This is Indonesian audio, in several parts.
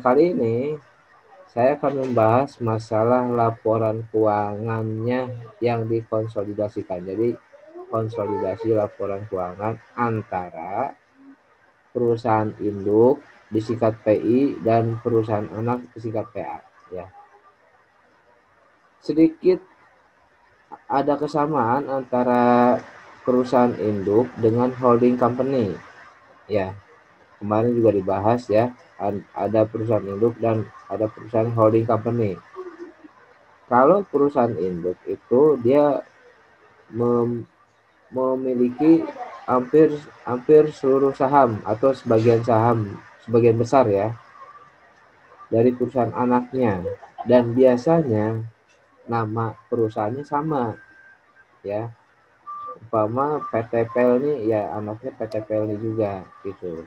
kali ini saya akan membahas masalah laporan keuangannya yang dikonsolidasikan. Jadi konsolidasi laporan keuangan antara perusahaan induk disingkat PI dan perusahaan anak disingkat PA. Ya. Sedikit ada kesamaan antara perusahaan induk dengan holding company. Ya, kemarin juga dibahas ya, ada perusahaan induk dan ada perusahaan holding company. Kalau perusahaan induk itu dia memiliki hampir seluruh saham atau sebagian besar ya dari perusahaan anaknya, dan biasanya nama perusahaannya sama ya. Umpama PT Pelni ya anaknya PT Pelni juga gitu.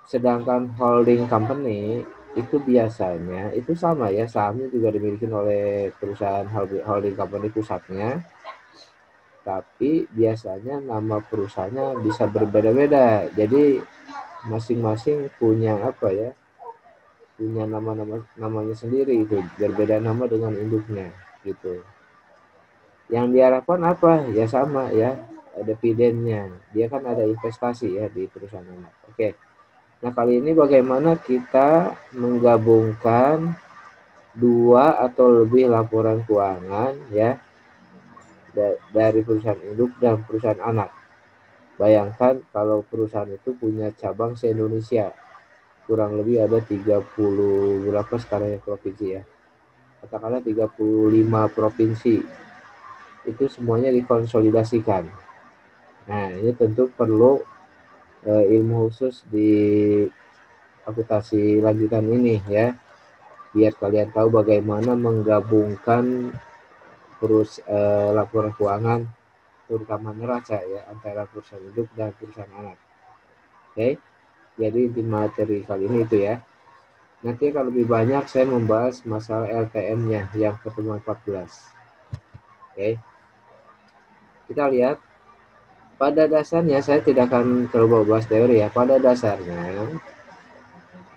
Sedangkan holding company itu biasanya itu sama ya, sahamnya juga dimiliki oleh perusahaan holding company pusatnya, tapi biasanya nama perusahaannya bisa berbeda-beda. Jadi masing-masing punya punya namanya sendiri, itu berbeda nama dengan induknya gitu. Yang diharapkan apa ya, sama ya, dividennya, dia kan ada investasi ya di perusahaan anak. Oke. Nah, kali ini bagaimana kita menggabungkan dua atau lebih laporan keuangan ya dari perusahaan induk dan perusahaan anak. Bayangkan kalau perusahaan itu punya cabang se-Indonesia. Kurang lebih ada 30 berapa sekarang ya provinsi ya. Katakanlah 35 provinsi. Itu semuanya dikonsolidasikan. Nah, ini tentu perlu ilmu khusus di akuntansi lanjutan ini ya, biar kalian tahu bagaimana menggabungkan laporan keuangan terutama neraca ya antara perusahaan induk dan perusahaan anak. Oke, jadi di materi kali ini itu ya. Nanti kalau lebih banyak saya membahas masalah LTM-nya yang pertemuan 14. Oke, kita lihat. Pada dasarnya saya tidak akan terlalu bahas teori ya. Pada dasarnya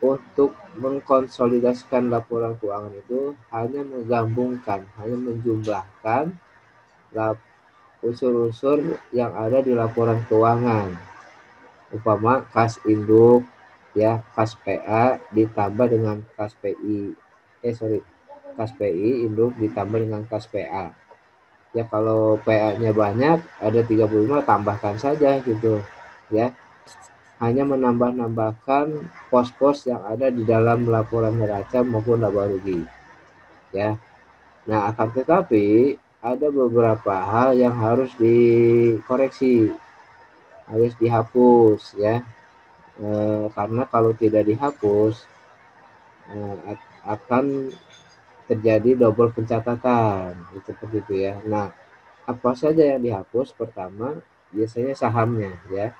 untuk mengkonsolidasikan laporan keuangan itu hanya menggabungkan, hanya menjumlahkan unsur-unsur yang ada di laporan keuangan. Umpama kas induk ya, kas PA ditambah dengan kas PI. Kas PI induk ditambah dengan kas PA. Ya kalau PA-nya banyak, ada 35, tambahkan saja gitu ya. Hanya menambah-nambahkan pos-pos yang ada di dalam laporan neraca maupun laba rugi ya. Nah, akan tetapi ada beberapa hal yang harus dikoreksi, harus dihapus ya, karena kalau tidak dihapus akan terjadi double pencatatan seperti itu ya. Nah, apa saja yang dihapus? Pertama, biasanya sahamnya ya.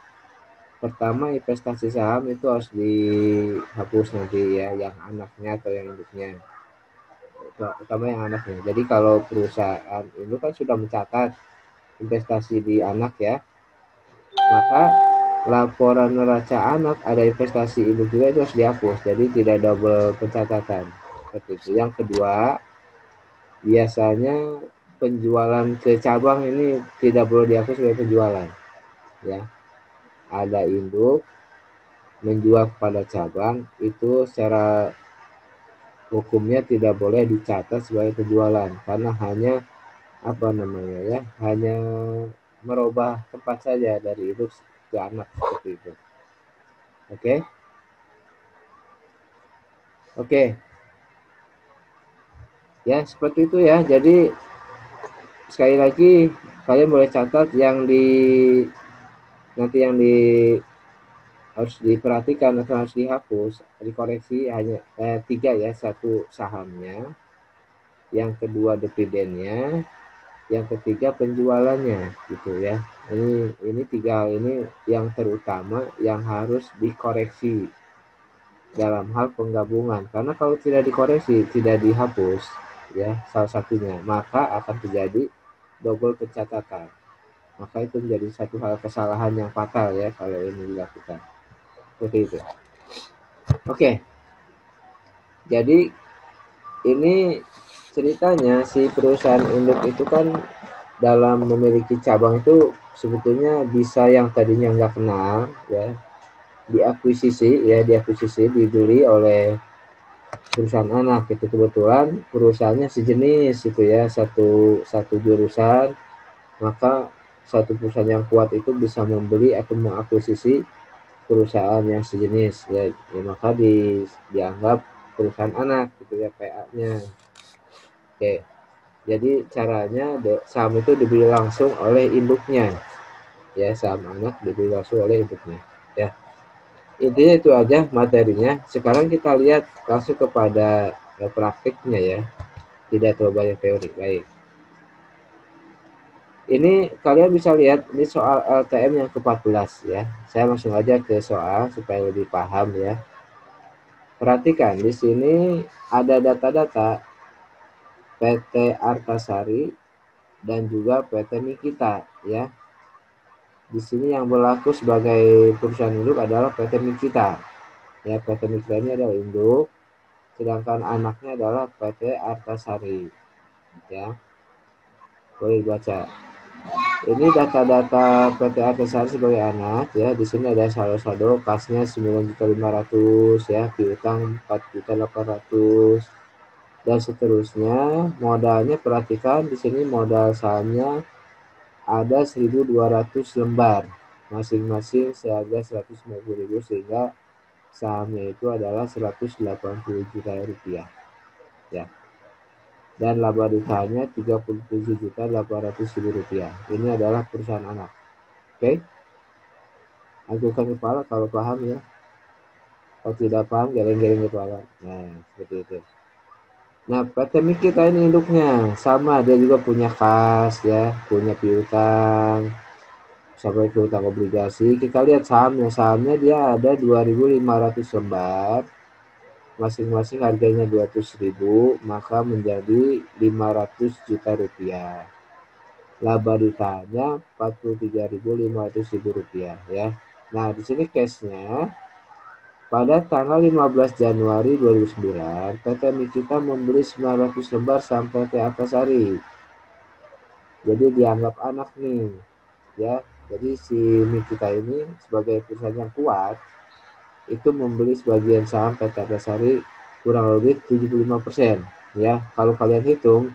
Pertama, investasi saham itu harus dihapus nanti ya, yang anaknya atau yang induknya. Pertama yang anaknya. Jadi kalau perusahaan itu kan sudah mencatat investasi di anak ya, maka laporan neraca anak ada investasi induk juga itu harus dihapus. Jadi tidak double pencatatan. Seperti itu. Yang kedua, biasanya penjualan ke cabang ini tidak perlu dihapus sebagai penjualan ya. Ada induk menjual kepada cabang, itu secara hukumnya tidak boleh dicatat sebagai penjualan karena hanya hanya merubah tempat saja dari induk ke anak seperti itu. Oke. Ya seperti itu ya. Jadi sekali lagi kalian boleh catat yang harus diperhatikan atau harus dihapus, dikoreksi hanya 3 ya. Satu, sahamnya, yang kedua dividennya, yang ketiga penjualannya gitu ya. Ini 3 hal ini yang terutama yang harus dikoreksi dalam hal penggabungan, karena kalau tidak dikoreksi, tidak dihapus ya salah satunya, maka akan terjadi double pencatatan. Maka itu menjadi satu hal kesalahan yang fatal ya kalau ini dilakukan seperti itu. Oke, Jadi ini ceritanya si perusahaan induk itu kan dalam memiliki cabang itu sebetulnya bisa yang tadinya nggak kenal ya, diakuisisi dibeli oleh perusahaan anak. Itu kebetulan perusahaannya sejenis itu ya, satu jurusan, maka satu perusahaan yang kuat itu bisa membeli atau mengakuisisi perusahaan yang sejenis ya, maka dianggap perusahaan anak gitu ya, PA-nya. Oke, jadi caranya saham itu dibeli langsung oleh induknya ya, saham anak dibeli langsung oleh induknya ya. Intinya itu aja materinya. Sekarang kita lihat langsung kepada praktiknya ya, tidak terlalu banyak teori. Baik, ini kalian bisa lihat ini soal LTM yang ke-14 ya. Saya langsung aja ke soal supaya lebih paham ya. Perhatikan di sini ada data-data PT Artasari dan juga PT Nikita ya. Di sini yang berlaku sebagai perusahaan induk adalah PT Nikita. Ya, PT Nikita ini adalah induk, sedangkan anaknya adalah PT Artasari. Ya, boleh baca. Ini data-data PT Artasari sebagai anak ya. Di sini ada saldo kasnya 9.500.000 ya, piutang 4.800.000 dan seterusnya. Modalnya perhatikan di sini modal sahamnya ada 1.200 lembar, masing-masing seharga 150.000 sehingga sahamnya itu adalah 180 juta rupiah ya. Dan laba dukanya 37.800.000 rupiah. Ini adalah perusahaan anak. Oke, anggukkan kepala kalau paham ya. Kalau tidak paham, geleng-geleng kepala. Nah, seperti itu. Nah, PT Nikita ini induknya sama, dia juga punya kas ya, punya piutang sampai piutang obligasi. Kita lihat sahamnya dia ada 2.500 lembar, masing-masing harganya 200.000, maka menjadi 500 juta rupiah. Laba dukanya 43.500.000 rupiah ya. Nah, di sini cashnya pada tanggal 15 Januari 2009, PT Nikita membeli 900 lembar saham PT Artasari. Jadi dianggap anak nih, ya. Jadi si Nikita ini sebagai perusahaan yang kuat, itu membeli sebagian saham PT Artasari kurang lebih 75%. Ya, kalau kalian hitung,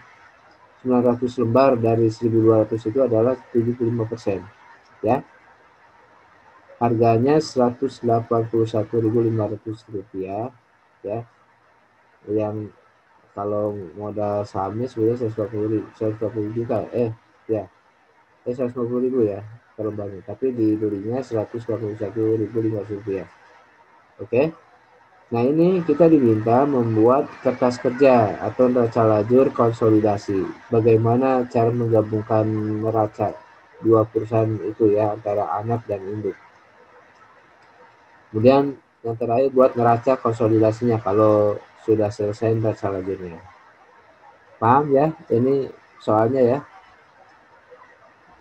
900 lembar dari 1.200 itu adalah 75%. Ya. Harganya 181.500 rupiah ya, yang kalau modal sahamnya sebenarnya 120 juta 150.000 ya per lembarnya, tapi dibelinya 181.500 rupiah. Oke, nah ini kita diminta membuat kertas kerja atau neraca lajur konsolidasi. Bagaimana cara menggabungkan neraca dua perusahaan itu ya, antara anak dan induk. Kemudian yang terakhir buat neraca konsolidasinya kalau sudah selesai neraca lajurnya. Paham ya? Ini soalnya ya.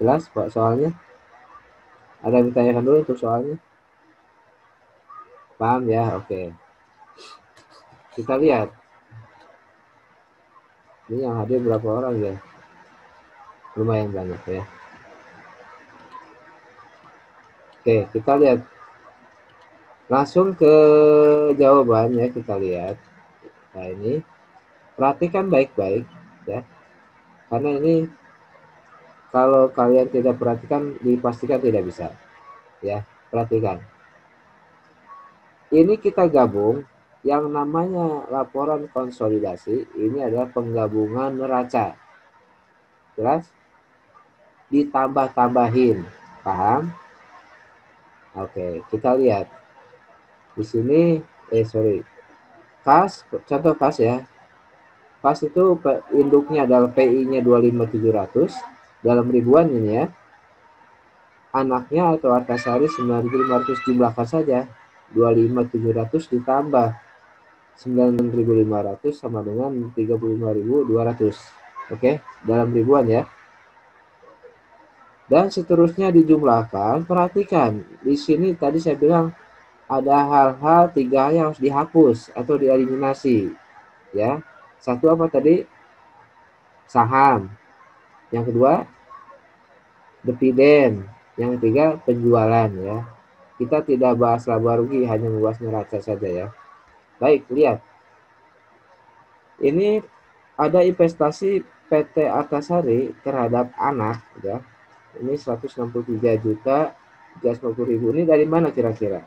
Jelas Pak soalnya? Ada yang ditanyakan dulu untuk soalnya? Paham ya? Oke. Kita lihat. Ini yang hadir berapa orang ya? Lumayan banyak ya. Oke, kita lihat. Langsung ke jawabannya kita lihat. Nah ini, perhatikan baik-baik ya. Karena ini kalau kalian tidak perhatikan, dipastikan tidak bisa. Ya, perhatikan. Ini kita gabung, yang namanya laporan konsolidasi, ini adalah penggabungan neraca. Jelas? Ditambah-tambahin. Paham? Oke, kita lihat. Di sini, kas, contoh kas ya. Kas itu induknya adalah PI-nya 25.700 dalam ribuan ini ya. Anaknya atau Artasari 9.500, jumlahkan saja. 25.700 ditambah 9.500 sama dengan 35.200. Oke, dalam ribuan ya. Dan seterusnya dijumlahkan. Perhatikan, di sini tadi saya bilang ada hal-hal 3 yang harus dihapus atau dieliminasi, ya. Satu apa tadi? Saham. Yang kedua, dividen. Yang ketiga, penjualan, ya. Kita tidak bahas laba rugi, hanya membahas neraca saja, ya. Baik, lihat. Ini ada investasi PT Artasari terhadap anak, ya. Ini 163 juta 350.000. Ini dari mana kira-kira?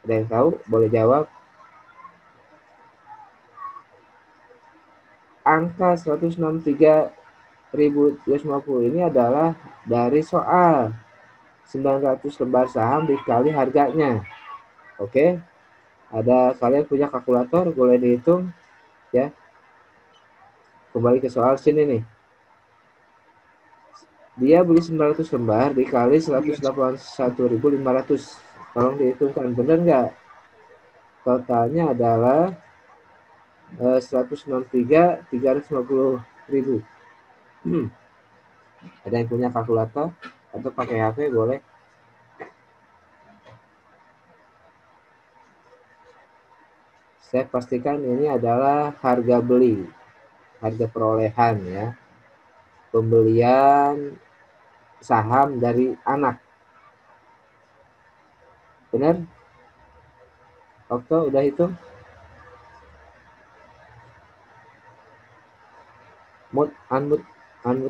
Ada yang tahu? Boleh jawab. Angka 163.250 ini adalah dari soal 900 lembar saham dikali harganya. Oke. Ada kalian punya kalkulator, boleh dihitung, ya. Kembali ke soal sini nih. Dia beli 900 lembar dikali 181.500. Tolong dihitungkan, benar nggak? Totalnya adalah 163.350.000. Ada yang punya kalkulator atau pakai HP boleh. Saya pastikan ini adalah harga beli, harga perolehan, ya. Pembelian saham dari anak. Benar? Okto udah hitung? Unmute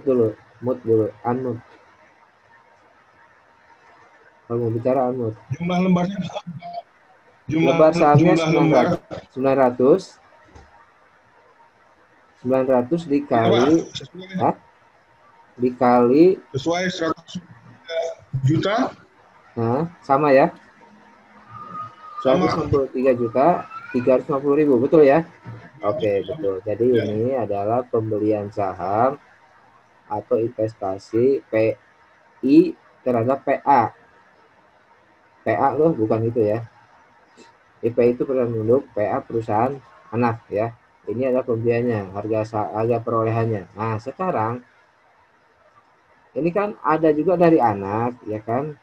dulu. Mute dulu. Unmute. Kalau mau bicara unmute. Jumlah lembarnya Lembar sahamnya 900 dikali dikali sesuai 100 juta. Nah, sama ya. 163 juta 350.000, betul ya? Oke, betul. Jadi ini adalah pembelian saham atau investasi PI terhadap PA. PA loh, bukan itu ya. IP itu perusahaan induk, PA perusahaan anak, ya. Ini adalah pembeliannya, harga perolehannya. Nah, sekarang ini kan ada juga dari anak, ya kan?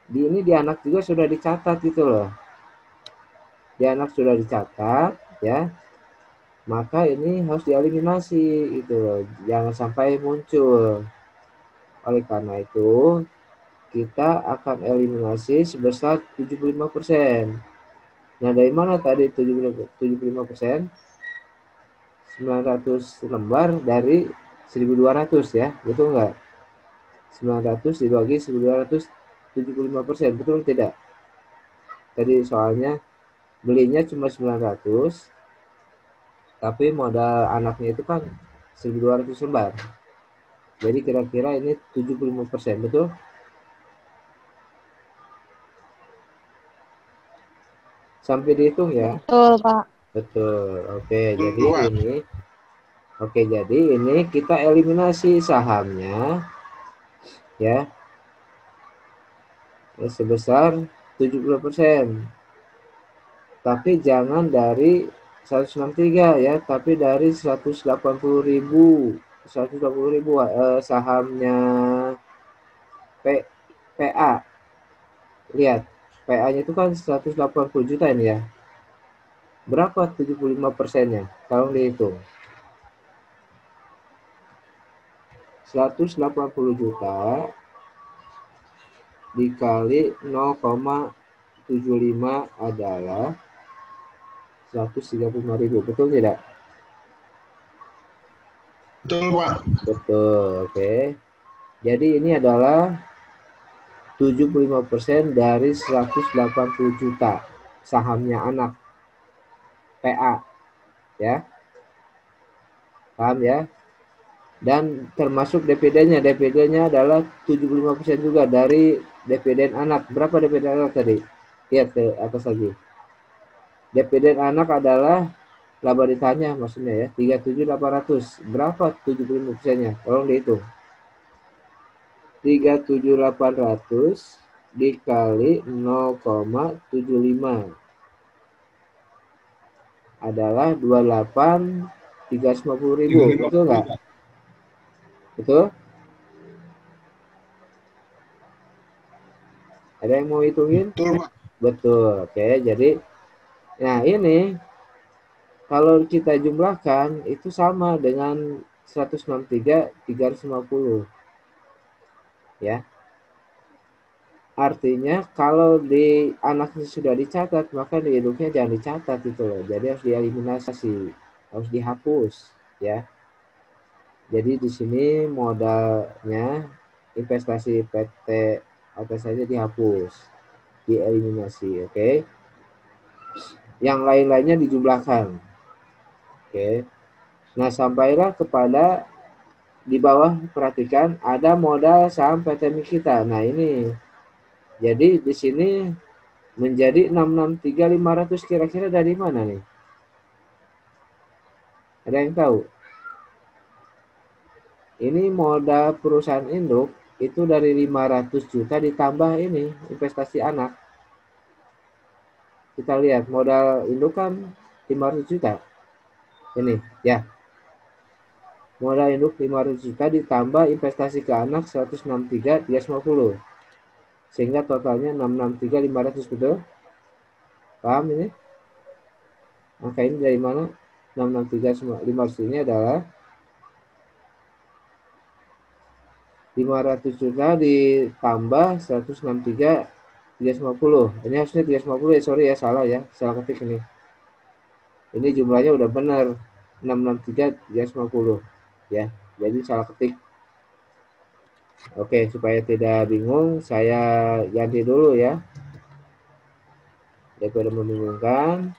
Ini di anak juga sudah dicatat gitu loh. Di anak sudah dicatat, ya. Maka ini harus dieliminasi gitu loh. Jangan sampai muncul. Oleh karena itu, kita akan eliminasi sebesar 75%. Nah, dari mana tadi 75%? 900 lembar dari 1.200, ya. Betul nggak? 900 dibagi 1.200, 75%. Betul tidak? Tadi soalnya belinya cuma 900, tapi modal anaknya itu kan 1.200 lembar. Jadi kira-kira ini 75%, betul? Sampai dihitung ya? Betul, Pak. Betul. Jadi ini kita eliminasi sahamnya, ya. Sebesar 70%. Tapi jangan dari 163 ya, tapi dari 180.000. 180.000 sahamnya PA. Lihat, PA-nya itu kan 180 juta ini ya. Berapa 75%-nya? Tolong dihitung. 180 juta dikali 0,75 adalah 135.000. Betul tidak? Betul, Pak. Betul, oke. Jadi ini adalah 75% dari 180 juta sahamnya anak PA, ya. Paham ya? Dan termasuk dividennya. Dividennya adalah 75% juga dari dividen anak. Berapa dividen anak tadi? Lihat ke atas lagi. Dividen anak adalah laba ditanya maksudnya ya, 37.800. Berapa 75%-nya? Tolong dihitung. 37.800 dikali 0,75 adalah 28.350.000. Betul nggak? Betul? Ada yang mau hitungin? Betul, Pak. Betul, oke. Jadi, nah ini kalau kita jumlahkan itu sama dengan 163.350 ya. Artinya kalau di anaknya sudah dicatat, maka di induknya jangan dicatat itu loh. Jadi harus dieliminasi, harus dihapus ya. Jadi di sini modalnya investasi PT apa saja dihapus, dieliminasi, oke. Yang lain-lainnya dijumlahkan. Oke. Nah, sampailah kepada di bawah, perhatikan ada modal saham PT Mikita. Nah, ini. Jadi di sini menjadi 663.500 kira-kira dari mana nih? Ada yang tahu? Ini modal perusahaan induk itu dari 500 juta ditambah ini investasi anak. Kita lihat modal induk kan 500 juta. Ini ya. Modal induk 500 juta ditambah investasi ke anak 163.350. Sehingga totalnya 663.500, betul? Paham ini? Angka ini dari mana? 663.500 ini adalah 500 juta ditambah 163.350. Ini harusnya 350 ya, sorry ya, salah ya, salah ketik ini. Ini jumlahnya udah benar 663.350 ya. Jadi salah ketik. Oke, supaya tidak bingung, saya ganti dulu ya. Daripada membingungkan.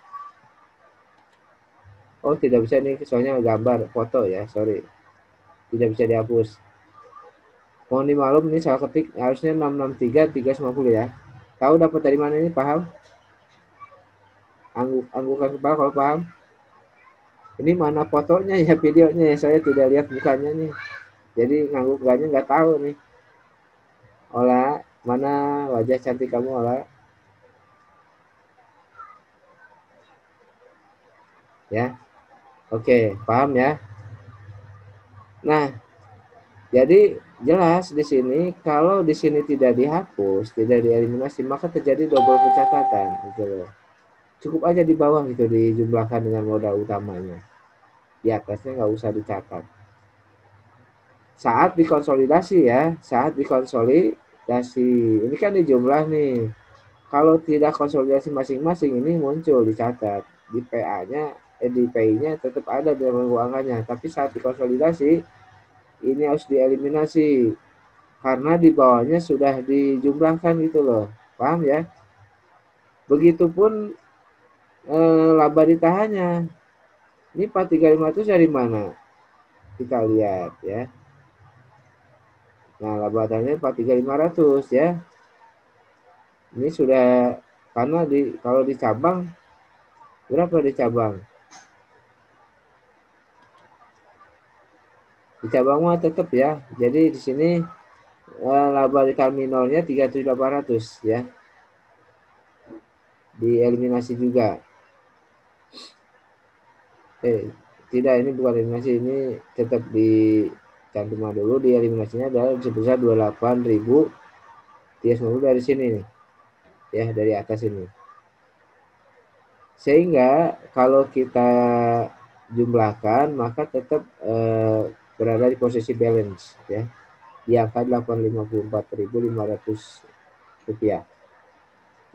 Oh, tidak bisa nih, soalnya gambar, foto ya, sorry. Tidak bisa dihapus. Mohon dimaklum, ini salah ketik, harusnya 663.350 ya. Tahu dapat dari mana ini, paham? Anggukan kepala kalau paham. Ini mana fotonya ya, videonya ya, saya tidak lihat mukanya nih. Jadi ngangguknya nggak tahu nih. Ola, mana wajah cantik kamu, Ola? Ya, oke, paham ya. Nah, jadi jelas di sini kalau di sini tidak dihapus, tidak dieliminasi, maka terjadi double pencatatan gitu loh. Cukup aja di bawah gitu dijumlahkan dengan modal utamanya. Di atasnya nggak usah dicatat. Saat dikonsolidasi ya, saat dikonsolidasi, ini kan dijumlah nih. Kalau tidak konsolidasi masing-masing ini muncul dicatat. Di PA-nya, di PI-nya tetap ada dalam keuangannya. Tapi saat dikonsolidasi, ini harus dieliminasi. Karena di bawahnya sudah dijumlahkan gitu loh. Paham ya? Begitupun laba ditahannya. Ini 4.350 dari mana? Kita lihat ya. Nah, laba ditahannya 4.350 ya. Ini sudah, karena kalau di cabang, berapa di cabang? Di cabang mah tetap ya. Jadi di sini laba di terminalnya 3.800 ya. Dieliminasi juga. Tidak, ini bukan eliminasi, ini tetap dicantumkan dulu. Dieliminasinya adalah sebesar 28.350 dari sini nih. Ya, dari atas ini. Sehingga kalau kita jumlahkan maka tetap berada di posisi balance ya. Di angka 854.500 rupiah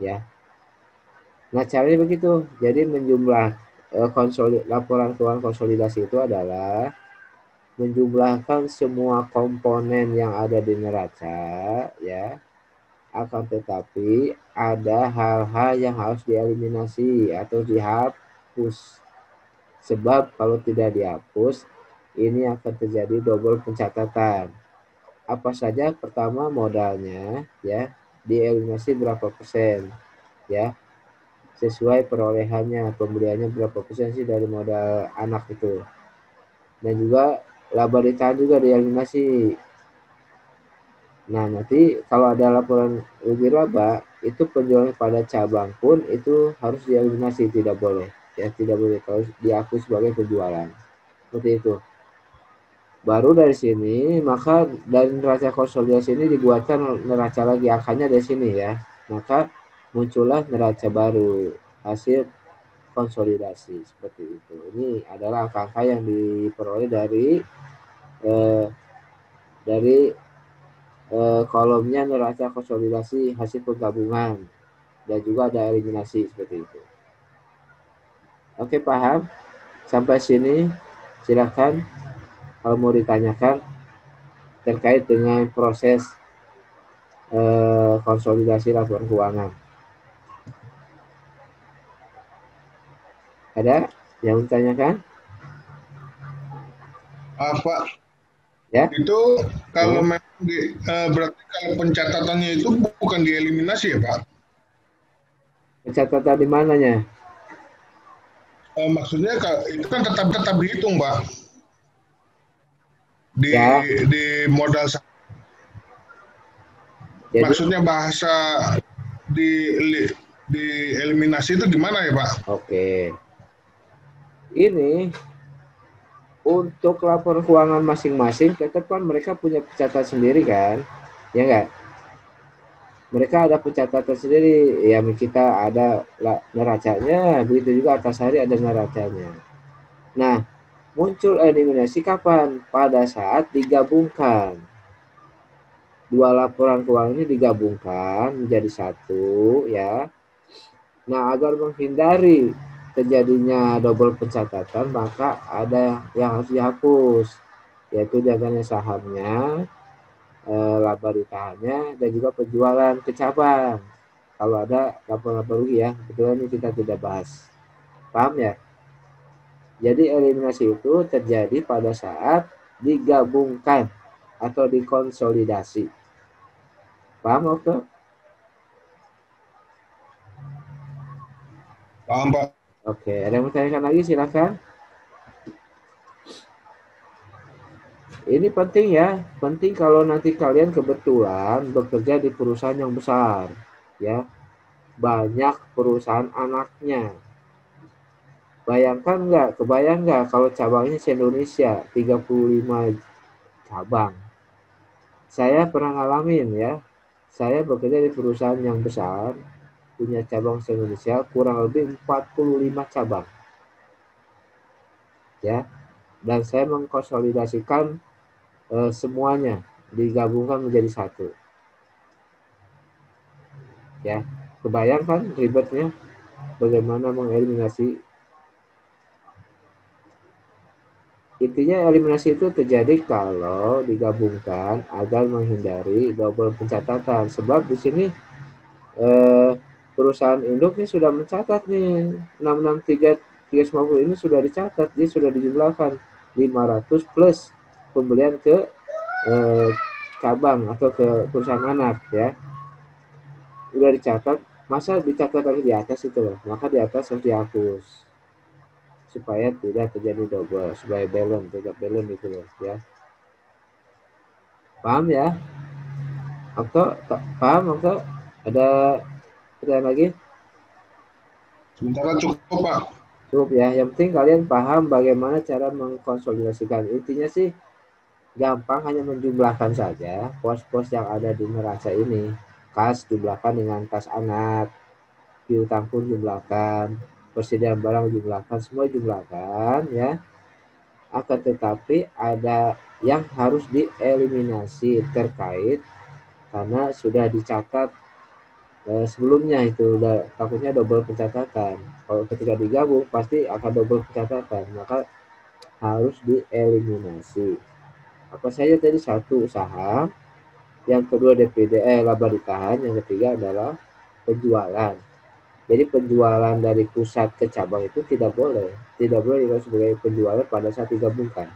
ya. Nah, caranya begitu. Jadi menjumlah laporan keuangan konsolidasi itu adalah menjumlahkan semua komponen yang ada di neraca ya. Akan tetapi ada hal-hal yang harus dieliminasi atau dihapus. Sebab kalau tidak dihapus, ini akan terjadi double pencatatan. Apa saja? Pertama, modalnya ya, dieliminasi berapa persen ya. Sesuai perolehannya, pembeliannya berapa persen sih dari modal anak itu. Dan juga laba ditahan juga dieliminasi. Nah, nanti kalau ada laporan rugi laba, itu penjualan pada cabang pun itu harus dieliminasi, tidak boleh. Ya, tidak boleh kalau diakui sebagai penjualan. Seperti itu. Baru dari sini, maka dari neraca konsolidasi ini dibuatkan neraca lagi, angkanya dari sini ya. Maka muncullah neraca baru hasil konsolidasi seperti itu. Ini adalah angka-angka yang diperoleh dari kolomnya neraca konsolidasi hasil penggabungan dan juga ada eliminasi seperti itu. Oke, paham? Sampai sini silakan kalau mau ditanyakan terkait dengan proses konsolidasi laporan keuangan. Ada yang ditanyakan? Pak, Ya. itu kalau memang berarti kalau pencatatannya itu bukan dieliminasi ya Pak? Pencatatan di mananya? Maksudnya itu kan tetap dihitung Pak di Ya. di modal. Jadi, maksudnya bahasa di eliminasi itu gimana ya Pak? Oke. Ini untuk laporan keuangan masing-masing tetap kan mereka punya pencatatan sendiri kan, ya enggak? Mereka ada pencatatan sendiri, ya kita ada neracanya, begitu juga atas hari ada neracanya. Nah, muncul eliminasi kapan? Pada saat digabungkan. Dua laporan keuangan ini digabungkan menjadi satu, ya. Nah, agar menghindari terjadinya double pencatatan, maka ada yang harus dihapus, yaitu jaganya sahamnya, laba ditahannya, dan juga penjualan ke cabang. Kalau ada laporan rugi ya, kebetulan ini kita tidak bahas. Paham ya? Jadi eliminasi itu terjadi pada saat digabungkan atau dikonsolidasi. Paham, Okto? Paham, Pak. Oke, ada yang mau tanyakan lagi? Silakan. Ini penting ya, penting kalau nanti kalian kebetulan bekerja di perusahaan yang besar, ya, banyak perusahaan anaknya. Bayangkan nggak, kebayang nggak kalau cabangnya se-Indonesia 35 cabang. Saya pernah ngalamin ya, saya bekerja di perusahaan yang besar, punya cabang se-Indonesia kurang lebih 45 cabang. Ya, dan saya mengkonsolidasikan semuanya, digabungkan menjadi satu. Ya, kebayangkan ribetnya bagaimana mengeliminasi. Intinya eliminasi itu terjadi kalau digabungkan agar menghindari double pencatatan. Sebab di sini perusahaan induk ini sudah mencatat nih 663 350 ini sudah dicatat, dia sudah dijumlahkan 500 plus pembelian ke cabang atau ke perusahaan anak ya. Sudah dicatat, masa dicatat lagi di atas itu loh, maka di atas harus dihapus supaya tidak terjadi double, supaya balance, tidak balance gitu loh ya. Paham ya? Okto, paham Okto? Ada pertanyaan lagi? Sementara cukup Pak. Cukup ya, yang penting kalian paham bagaimana cara mengkonsolidasikan. Intinya sih gampang, hanya menjumlahkan saja pos-pos yang ada di neraca ini. Kas jumlahkan dengan kas anak, piutang pun jumlahkan, persediaan barang jumlahkan, semua jumlahkan ya. Akan tetapi ada yang harus dieliminasi terkait karena sudah dicatat sebelumnya, itu udah takutnya double pencatatan. Kalau ketika digabung pasti akan double pencatatan, maka harus dieliminasi. Apa saja tadi? Satu, saham, yang kedua DPD laba ditahan, yang ketiga adalah penjualan. Jadi penjualan dari pusat ke cabang itu tidak boleh dikatakan sebagai penjualan pada saat digabungkan.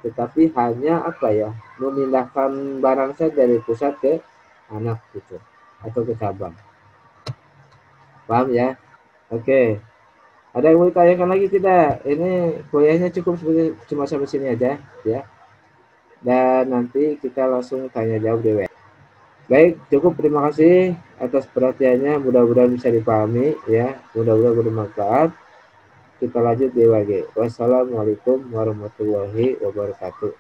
Tetapi hanya apa ya, memindahkan barang saja dari pusat ke anak gitu atau ke cabang. Paham ya? Oke. Ada yang mau ditanyakan lagi tidak? Ini kuliahnya cukup cuma sampai sini aja ya. Dan nanti kita langsung tanya jawab di WA. Baik, cukup. Terima kasih atas perhatiannya. Mudah-mudahan bisa dipahami ya. Mudah-mudahan bermanfaat. Kita lanjut di WG. Wassalamualaikum warahmatullahi wabarakatuh.